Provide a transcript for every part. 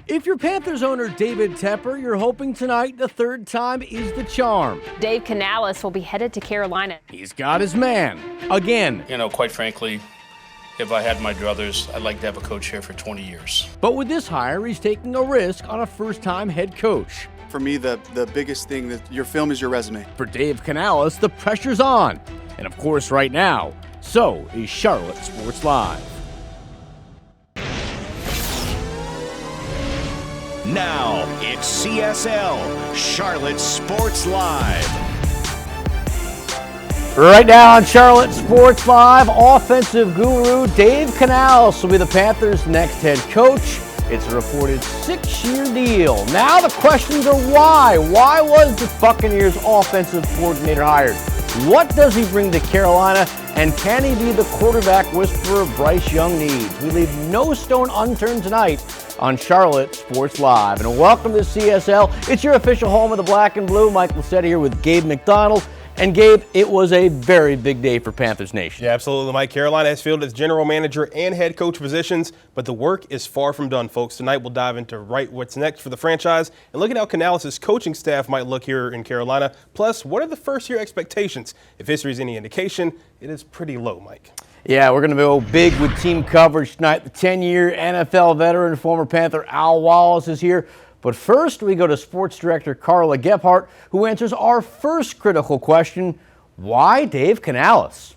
If you're Panthers owner David Tepper, you're hoping tonight the third time is the charm. Dave Canales will be headed to Carolina. He's got his man, again. You know, quite frankly, if I had my druthers, I'd like to have a coach here for 20 years. But with this hire, he's taking a risk on a first-time head coach. For me, the biggest thing, that your film is your resume. For Dave Canales, the pressure's on. And of course, right now, so is Charlotte Sports Live. Now, it's CSL, Charlotte Sports Live. Right now on Charlotte Sports Live, offensive guru Dave Canales will be the Panthers' next head coach. It's a reported 6-year deal. Now the questions are why? Why was the Buccaneers' offensive coordinator hired? What does he bring to Carolina? And can he be the quarterback whisperer Bryce Young needs? We leave no stone unturned tonight on Charlotte Sports Live. And welcome to CSL. It's your official home of the black and blue. Mike Lissetti here with Gabe McDonald. And Gabe, it was a very big day for Panthers Nation. Yeah, absolutely, Mike. Carolina has filled its general manager and head coach positions, but the work is far from done, folks. Tonight we'll dive into what's next for the franchise and look at how Canales' coaching staff might look here in Carolina. Plus, what are the first-year expectations? If history is any indication, it is pretty low, Mike. Yeah, we're going to go big with team coverage tonight. The 10-year NFL veteran, former Panther Al Wallace is here. But first, we go to sports director Carla Gebhardt, who answers our first critical question: why Dave Canales?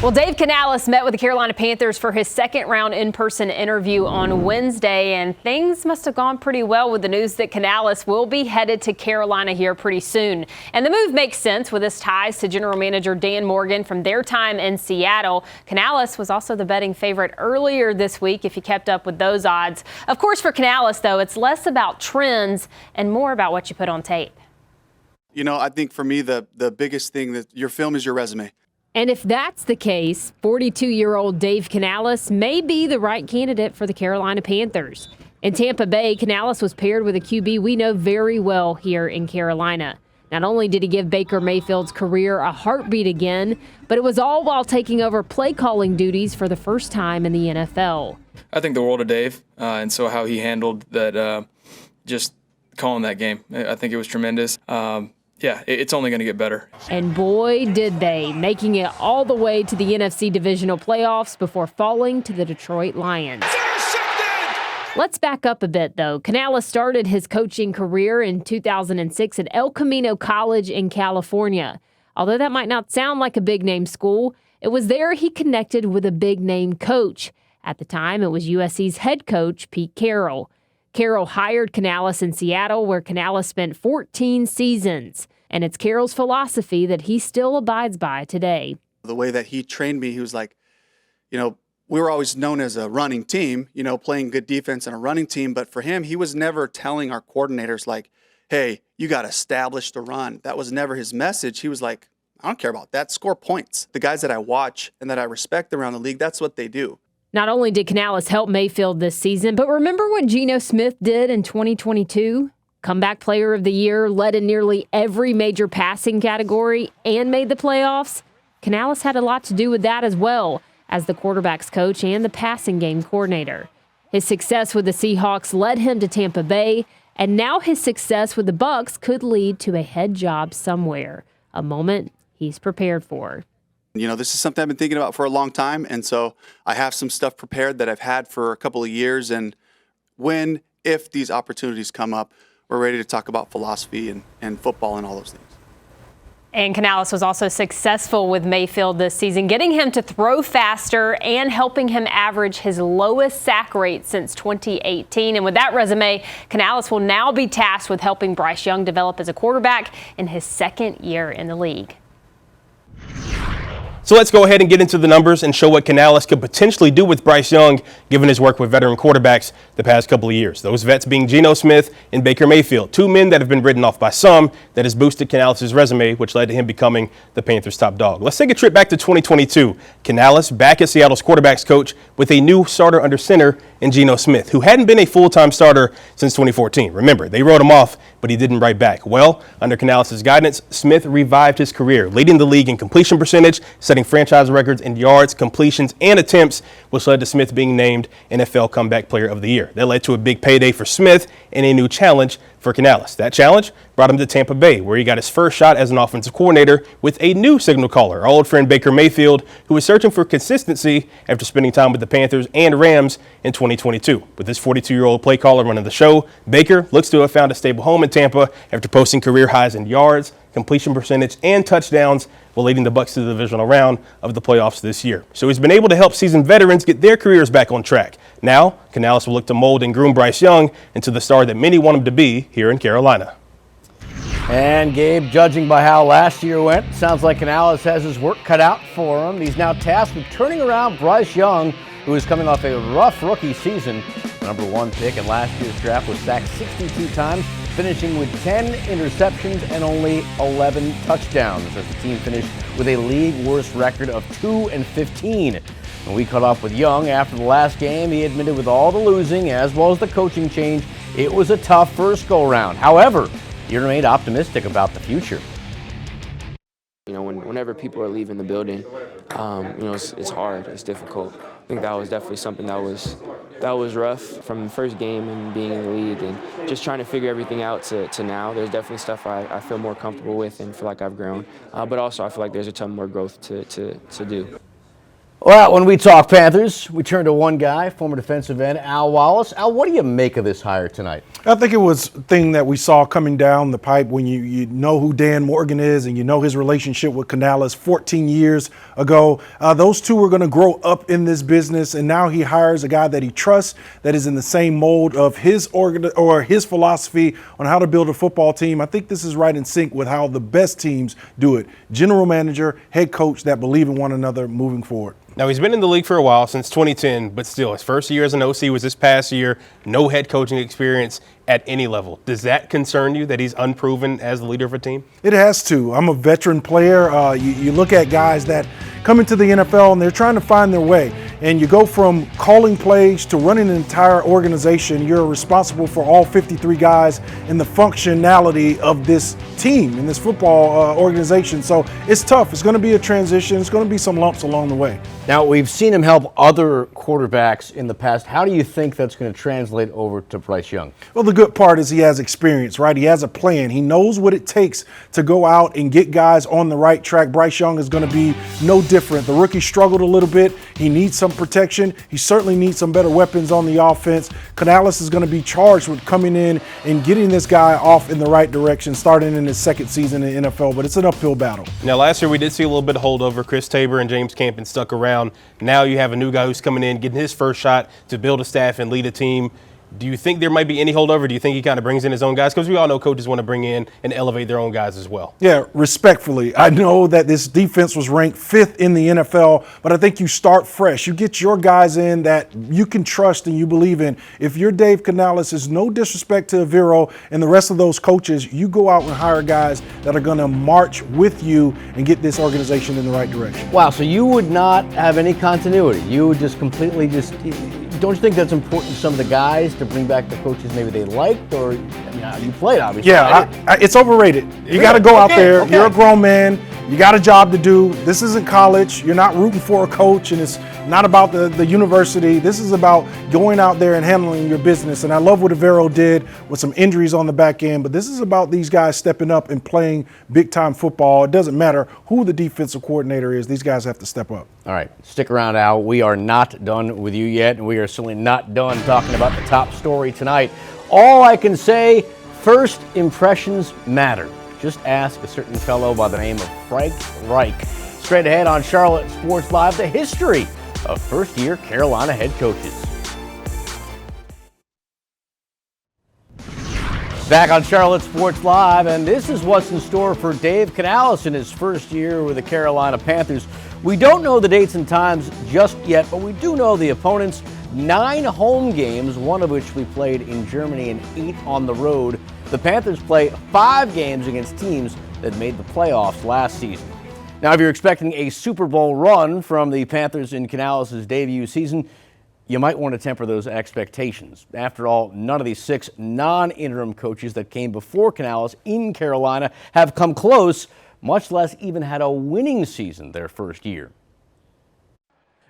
Well, Dave Canales met with the Carolina Panthers for his second-round in-person interview on Wednesday, and things must have gone pretty well with the news that Canales will be headed to Carolina here pretty soon. And the move makes sense with his ties to general manager Dan Morgan from their time in Seattle. Canales was also the betting favorite earlier this week, if you kept up with those odds. Of course, for Canales, though, it's less about trends and more about what you put on tape. You know, I think for me, the biggest thing, that your film is your resume. And if that's the case, 42-year-old Dave Canales may be the right candidate for the Carolina Panthers. In Tampa Bay, Canales was paired with a QB we know very well here in Carolina. Not only did he give Baker Mayfield's career a heartbeat again, but it was all while taking over play-calling duties for the first time in the NFL. I think the world of Dave, and so how he handled that, just calling that game. I think it was tremendous. Yeah, it's only going to get better. And boy, did they, making it all the way to the NFC divisional playoffs before falling to the Detroit Lions. Let's back up a bit, though. Canales started his coaching career in 2006 at El Camino College in California. Although that might not sound like a big-name school, it was there he connected with a big-name coach. At the time, it was USC's head coach, Pete Carroll. Carroll hired Canales in Seattle, where Canales spent 14 seasons. And it's Carroll's philosophy that he still abides by today. The way that he trained me, he was like, you know, we were always known as a running team, you know, playing good defense and a running team. But for him, he was never telling our coordinators like, hey, you got to establish the run. That was never his message. He was like, I don't care about that. Score points. The guys that I watch and that I respect around the league, that's what they do. Not only did Canales help Mayfield this season, but remember what Geno Smith did in 2022? Comeback Player of the Year, led in nearly every major passing category, and made the playoffs. Canales had a lot to do with that as well, as the quarterback's coach and the passing game coordinator. His success with the Seahawks led him to Tampa Bay, and now his success with the Bucs could lead to a head job somewhere, a moment he's prepared for. You know, this is something I've been thinking about for a long time, and so I have some stuff prepared that I've had for a couple of years, and if these opportunities come up, we're ready to talk about philosophy and football and all those things. And Canales was also successful with Mayfield this season, getting him to throw faster and helping him average his lowest sack rate since 2018. And with that resume, Canales will now be tasked with helping Bryce Young develop as a quarterback in his second year in the league. So let's go ahead and get into the numbers and show what Canales could potentially do with Bryce Young, given his work with veteran quarterbacks the past couple of years. Those vets being Geno Smith and Baker Mayfield, two men that have been written off by some that has boosted Canales' resume, which led to him becoming the Panthers' top dog. Let's take a trip back to 2022. Canales back as Seattle's quarterbacks coach with a new starter under center in Geno Smith, who hadn't been a full-time starter since 2014. Remember, they wrote him off but he didn't write back. Well, under Canales' guidance, Smith revived his career, leading the league in completion percentage, setting franchise records in yards, completions, and attempts, which led to Smith being named NFL Comeback Player of the Year. That led to a big payday for Smith and a new challenge for Canales. That challenge brought him to Tampa Bay, where he got his first shot as an offensive coordinator with a new signal caller, our old friend Baker Mayfield, who was searching for consistency after spending time with the Panthers and Rams in 2022. With this 42-year-old play caller running the show, Baker looks to have found a stable home in Tampa after posting career highs in yards, completion percentage, and touchdowns while leading the Bucs to the divisional round of the playoffs this year. So he's been able to help seasoned veterans get their careers back on track. Now, Canales will look to mold and groom Bryce Young into the star that many want him to be here in Carolina. And Gabe, judging by how last year went, sounds like Canales has his work cut out for him. He's now tasked with turning around Bryce Young, who is coming off a rough rookie season. The number 1 pick in last year's draft was sacked 62 times, finishing with 10 interceptions and only 11 touchdowns, as the team finished with a league worst record of 2-15. When we caught up with Young after the last game, he admitted with all the losing as well as the coaching change, it was a tough first go-round. However, he remained optimistic about the future. You know, whenever people are leaving the building, you know, it's hard, it's difficult. I think that was definitely something that was rough from the first game and being in the league and just trying to figure everything out to now. There's definitely stuff I feel more comfortable with and feel like I've grown, but also I feel like there's a ton more growth to do. Well, when we talk Panthers, we turn to one guy, former defensive end Al Wallace. Al, what do you make of this hire tonight? I think it was a thing that we saw coming down the pipe when you know who Dan Morgan is and you know his relationship with Canales 14 years ago. Those two were going to grow up in this business, and now he hires a guy that he trusts, that is in the same mold of his his philosophy on how to build a football team. I think this is right in sync with how the best teams do it. General manager, head coach that believe in one another moving forward. Now, he's been in the league for a while, since 2010, but still, his first year as an OC was this past year. No head coaching experience at any level. Does that concern you that he's unproven as the leader of a team? It has to. I'm a veteran player. You look at guys that come into the NFL and they're trying to find their way. And you go from calling plays to running an entire organization. You're responsible for all 53 guys and the functionality of this team in this football organization. So it's tough. It's going to be a transition. It's going to be some lumps along the way. Now, we've seen him help other quarterbacks in the past. How do you think that's going to translate over to Bryce Young? Well, the good part is he has experience, right? He has a plan. He knows what it takes to go out and get guys on the right track. Bryce Young is going to be no different. The rookie struggled a little bit. He needs some protection. He certainly needs some better weapons on the offense. Canales is going to be charged with coming in and getting this guy off in the right direction, starting in his second season in the NFL, but it's an uphill battle. Now, last year we did see a little bit of holdover. Chris Tabor and James Campen stuck around. Now you have a new guy who's coming in, getting his first shot to build a staff and lead a team. Do you think there might be any holdover? Do you think he kind of brings in his own guys? Because we all know coaches want to bring in and elevate their own guys as well. Yeah, respectfully. I know that this defense was ranked 5th in the NFL, but I think you start fresh. You get your guys in that you can trust and you believe in. If you're Dave Canales, is no disrespect to Avero and the rest of those coaches, you go out and hire guys that are going to march with you and get this organization in the right direction. Wow, so you would not have any continuity. You would just completely don't you think that's important to some of the guys to bring back the coaches maybe they liked, or you played obviously? Yeah, it's overrated. You got to go out there. Okay. You're a grown man. You got a job to do. This isn't college. You're not rooting for a coach, and it's not about the university. This is about going out there and handling your business. And I love what Avero did with some injuries on the back end, but this is about these guys stepping up and playing big-time football. It doesn't matter who the defensive coordinator is. These guys have to step up. All right, stick around, Al. We are not done with you yet, and we are certainly not done talking about the top story tonight. All I can say, first impressions matter. Just ask a certain fellow by the name of Frank Reich. Straight ahead on Charlotte Sports Live, the history of first-year Carolina head coaches. Back on Charlotte Sports Live, and this is what's in store for Dave Canales in his first year with the Carolina Panthers. We don't know the dates and times just yet, but we do know the opponents. 9 home games, one of which we played in Germany and 8 on the road. The Panthers play 5 games against teams that made the playoffs last season. Now, if you're expecting a Super Bowl run from the Panthers in Canales' debut season, you might want to temper those expectations. After all, none of these 6 non-interim coaches that came before Canales in Carolina have come close, much less even had a winning season their first year.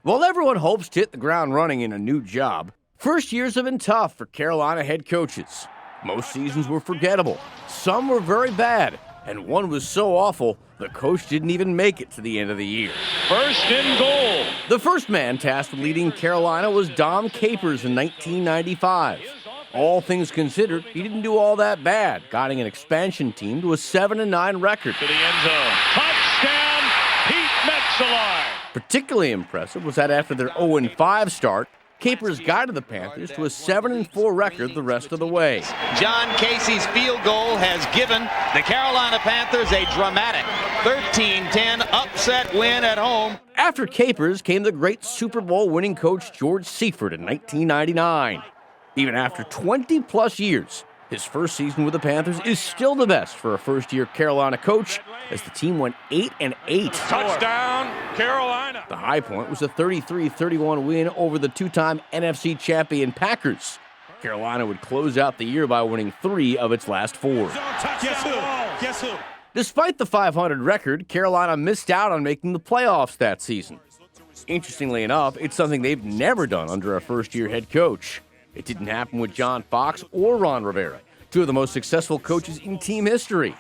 While everyone hopes to hit the ground running in a new job, first years have been tough for Carolina head coaches. Most seasons were forgettable, some were very bad, and one was so awful the coach didn't even make it to the end of the year. First and goal. The first man tasked with leading Carolina was Dom Capers in 1995. All things considered, he didn't do all that bad, guiding an expansion team to a 7-9 record. To the end zone. Touchdown, Pete Metzelaar. Particularly impressive was that after their 0-5 start, Capers guided the Panthers to a 7-4 record the rest of the way. John Casey's field goal has given the Carolina Panthers a dramatic 13-10 upset win at home. After Capers came the great Super Bowl winning coach George Seifert in 1999. Even after 20-plus years, his first season with the Panthers is still the best for a first-year Carolina coach, as the team went 8-8. Touchdown, Carolina. The high point was a 33-31 win over the two-time NFC champion Packers. Carolina would close out the year by winning 3 of its last 4. Guess who? Despite the 500 record, Carolina missed out on making the playoffs that season. Interestingly enough, it's something they've never done under a first-year head coach. It didn't happen with John Fox or Ron Rivera, 2 of the most successful coaches in team history.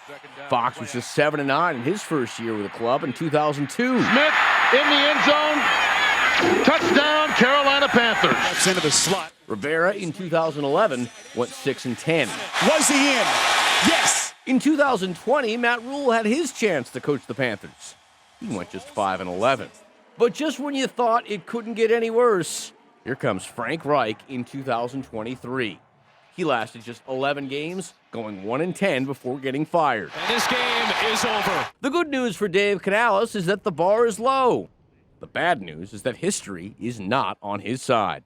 Fox was just 7-9 in his first year with the club in 2002. Smith in the end zone. Touchdown, Carolina Panthers. That's into the slot. Rivera in 2011 went 6-10. Was he in? Yes. In 2020, Matt Rule had his chance to coach the Panthers. He went just 5-11. But just when you thought it couldn't get any worse, here comes Frank Reich in 2023. He lasted just 11 games, going 1-10 before getting fired. And this game is over. The good news for Dave Canales is that the bar is low. The bad news is that history is not on his side.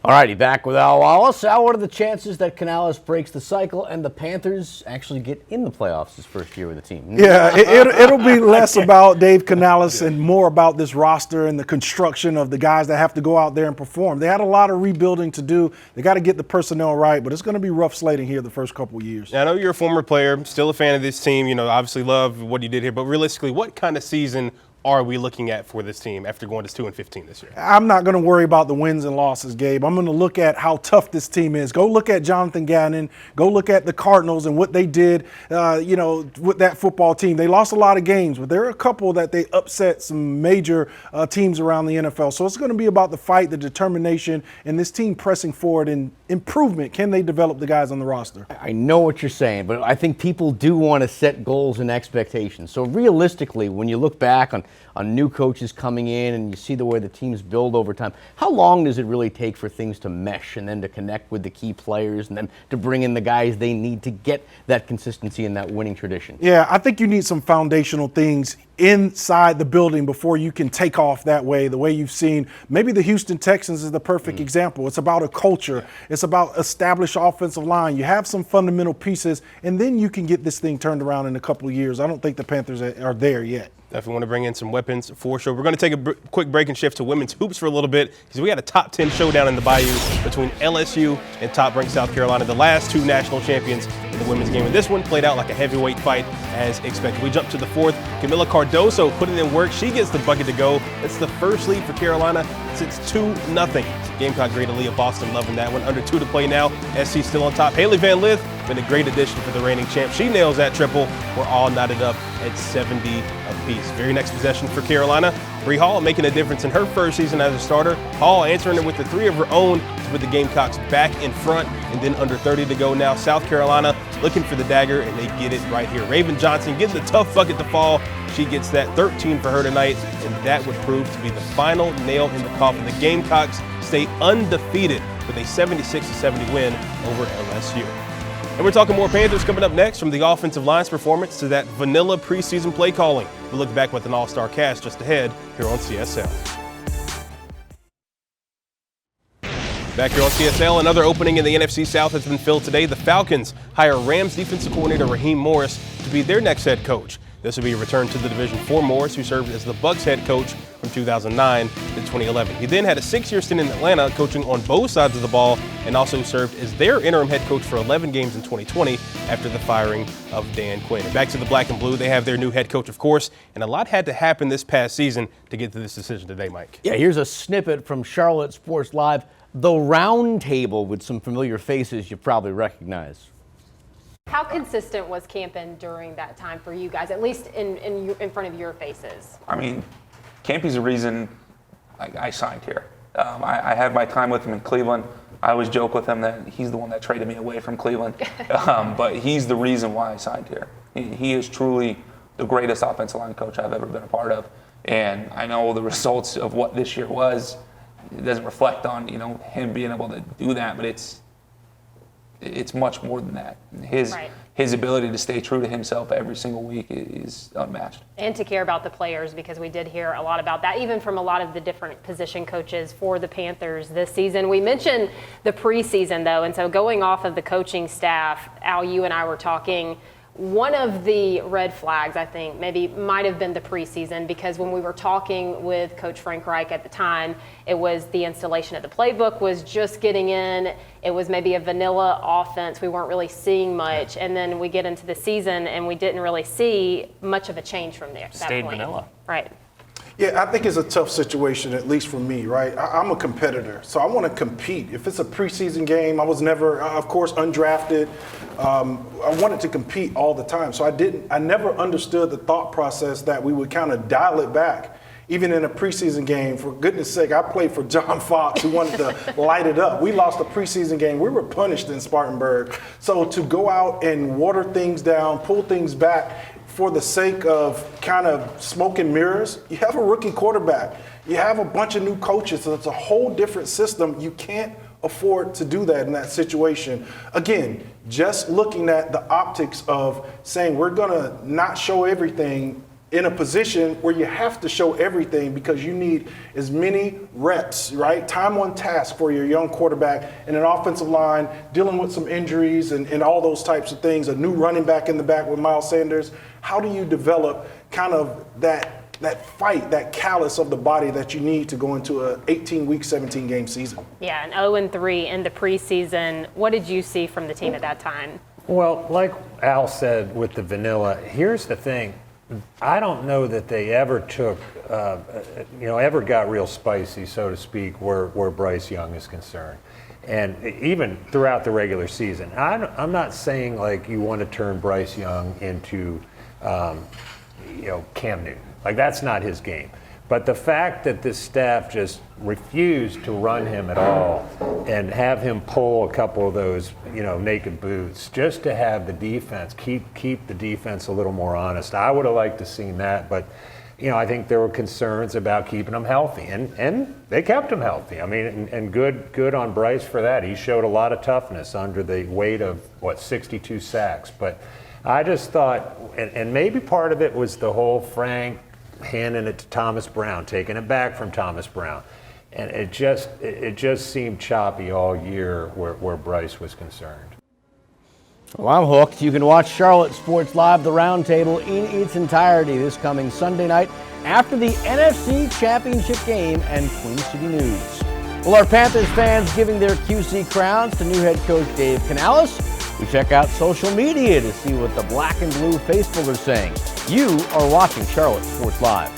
All righty, back with Al Wallace. Al, what are the chances that Canales breaks the cycle and the Panthers actually get in the playoffs his first year with the team? Yeah, it'll be less about Dave Canales and more about this roster and the construction of the guys that have to go out there and perform. They had a lot of rebuilding to do. They got to get the personnel right, but it's going to be rough slating here the first couple of years. I know you're a former player, still a fan of this team. You know, obviously love what you did here, but realistically, what kind of season are we looking at for this team after going to 2-15 this year? I'm not going to worry about the wins and losses, Gabe. I'm going to look at how tough this team is. Go look at Jonathan Gannon. Go look at the Cardinals and what they did, with that football team. They lost a lot of games, but there are a couple that they upset some major teams around the NFL. So it's going to be about the fight, the determination, and this team pressing forward and improvement. Can they develop the guys on the roster? I know what you're saying, but I think people do want to set goals and expectations. So realistically, when you look back on new coaches coming in and you see the way the teams build over time, how long does it really take for things to mesh and then to connect with the key players and then to bring in the guys they need to get that consistency and that winning tradition? Yeah, I think you need some foundational things inside the building before you can take off that way, the way you've seen. Maybe the Houston Texans is the perfect example. It's about a culture. It's about established offensive line. You have some fundamental pieces, and then you can get this thing turned around in a couple of years. I don't think the Panthers are there yet. Definitely want to bring in some weapons for sure. We're going to take a quick break and shift to women's hoops for a little bit because we had a top 10 showdown in the Bayou between LSU and top-ranked South Carolina, the last 2 national champions in the women's game. And this one played out like a heavyweight fight as expected. We jump to the 4th. Camila Cardoso put it in work. She gets the bucket to go. It's the first lead for Carolina since 2-0. Gamecock great Aaliyah Boston loving that one. Under 2 to play now. SC still on top. Haley Van Lith been a great addition for the reigning champ. She nails that triple. We're all knotted up at 70 apiece. Very next possession for Carolina. Bree Hall making a difference in her first season as a starter. Hall answering it with the 3 of her own to put the Gamecocks back in front. And then under 30 to go now. South Carolina looking for the dagger, and they get it right here. Raven Johnson getting the tough bucket to fall. She gets that 13 for her tonight, and that would prove to be the final nail in the coffin. The Gamecocks stay undefeated with a 76-70 win over LSU. And we're talking more Panthers coming up next, from the offensive line's performance to that vanilla preseason play calling. We'll look back with an all-star cast just ahead here on CSL. Back here on CSL, another opening in the NFC South has been filled today. The Falcons hire Rams defensive coordinator Raheem Morris to be their next head coach. This will be a return to the division for Morris, who served as the Bucs head coach from 2009 to 2011. He then had a 6-year stint in Atlanta, coaching on both sides of the ball, and also served as their interim head coach for 11 games in 2020 after the firing of Dan Quinn. And back to the Black and Blue, they have their new head coach, of course, and a lot had to happen this past season to get to this decision today, Mike. Yeah, here's a snippet from Charlotte Sports Live, the round table with some familiar faces you probably recognize. How consistent was camping during that time for you guys, at least in front of your faces? I mean, Campy's the reason I signed here. I had my time with him in Cleveland. I always joke with him that he's the one that traded me away from Cleveland, but he's the reason why I signed here. He is truly the greatest offensive line coach I've ever been a part of, and I know the results of what this year was. It doesn't reflect on him being able to do that, but it's much more than that. His ability to stay true to himself every single week is unmatched. And to care about the players, because we did hear a lot about that, even from a lot of the different position coaches for the Panthers this season. We mentioned the preseason, though, and so going off of the coaching staff, Al, you and I were talking. One of the red flags, I think, maybe might have been the preseason, because when we were talking with Coach Frank Reich at the time, it was the installation of the playbook was just getting in. It was maybe a vanilla offense. We weren't really seeing much. And then we get into the season, and we didn't really see much of a change from there. Stayed vanilla. Right. Yeah, I think it's a tough situation, at least for me, right? I'm a competitor, so I want to compete. If it's a preseason game, I was never, of course, undrafted. I wanted to compete all the time, so I never understood the thought process that we would kind of dial it back. Even in a preseason game, for goodness sake, I played for John Fox, who wanted to light it up. We lost a preseason game. We were punished in Spartanburg. So to go out and water things down, pull things back for the sake of kind of smoke and mirrors, you have a rookie quarterback. You have a bunch of new coaches, so it's a whole different system. You can't afford to do that in that situation. Again, just looking at the optics of saying we're going to not show everything in a position where you have to show everything because you need as many reps, right? Time on task for your young quarterback and an offensive line dealing with some injuries and all those types of things, a new running back in the back with Miles Sanders. How do you develop kind of that fight, that callus of the body that you need to go into a 18-week, 17-game season? Yeah, an 0-3 in the preseason. What did you see from the team at that time? Well, like Al said with the vanilla, here's the thing. I don't know that they ever took, ever got real spicy, so to speak, where Bryce Young is concerned. And even throughout the regular season, I'm not saying like you want to turn Bryce Young into, Cam Newton. Like that's not his game. But the fact that this staff just refused to run him at all and have him pull a couple of those, naked boots just to have the defense, keep the defense a little more honest. I would have liked to seen that, but, I think there were concerns about keeping him healthy, and they kept him healthy. I mean, and good on Bryce for that. He showed a lot of toughness under the weight of, 62 sacks. But I just thought, and maybe part of it was the whole Frank handing it to Thomas Brown, taking it back from Thomas Brown. And it just seemed choppy all year where Bryce was concerned. Well, I'm hooked. You can watch Charlotte Sports Live, the Roundtable, in its entirety this coming Sunday night after the NFC Championship game and Queen City News. Well, our Panthers fans giving their QC crowns to new head coach Dave Canales. We check out social media to see what the Black and Blue faithful are saying. You are watching Charlotte Sports Live.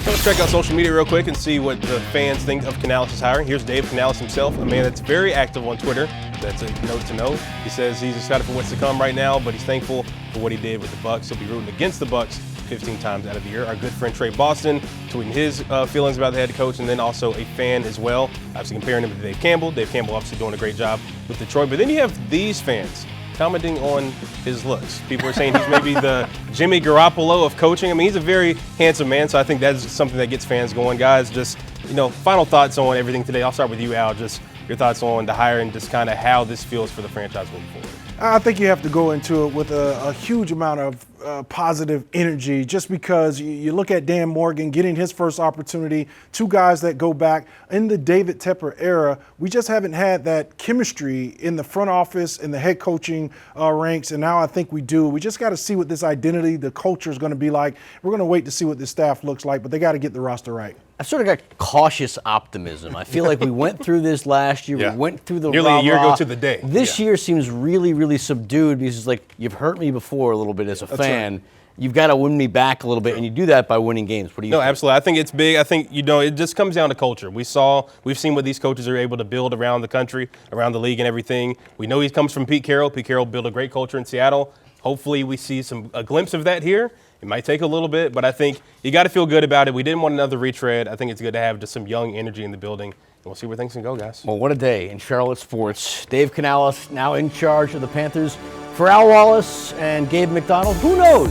Let's check out social media real quick and see what the fans think of Canales' hiring. Here's Dave Canales himself, a man that's very active on Twitter. That's a note to know. He says he's excited for what's to come right now, but he's thankful for what he did with the Bucs. He'll be rooting against the Bucs 15 times out of the year. Our good friend Trey Boston tweeting his feelings about the head coach, and then also a fan as well, obviously comparing him to Dave Campbell. Dave Campbell obviously doing a great job with Detroit. But then you have these fans commenting on his looks. People are saying he's maybe the Jimmy Garoppolo of coaching. I mean, he's a very handsome man, so I think that's something that gets fans going. Guys, just, final thoughts on everything today. I'll start with you, Al. Just your thoughts on the hire and just kind of how this feels for the franchise moving forward. I think you have to go into it with a huge amount of positive energy, just because you look at Dan Morgan getting his first opportunity, two guys that go back. In the David Tepper era, we just haven't had that chemistry in the front office, in the head coaching ranks, and now I think we do. We just got to see what this identity, the culture is going to be like. We're going to wait to see what this staff looks like, but they got to get the roster right. I've sort of got cautious optimism. I feel like we went through this last year. Yeah. We went through the nearly a year ago to the day. This year seems really, really subdued because it's like you've hurt me before a little bit as a fan. Right. You've got to win me back a little bit, and you do that by winning games. What do you think? Absolutely. I think it's big. I think, it just comes down to culture. We've seen what these coaches are able to build around the country, around the league and everything. We know he comes from Pete Carroll. Pete Carroll built a great culture in Seattle. Hopefully we see a glimpse of that here. It might take a little bit, but I think you got to feel good about it. We didn't want another retread. I think it's good to have just some young energy in the building. And we'll see where things can go, guys. Well, what a day in Charlotte sports. Dave Canales now in charge of the Panthers. For Al Wallace and Gabe McDonald, who knows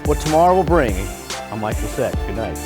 what tomorrow will bring? I'm Michael Sett. Good night.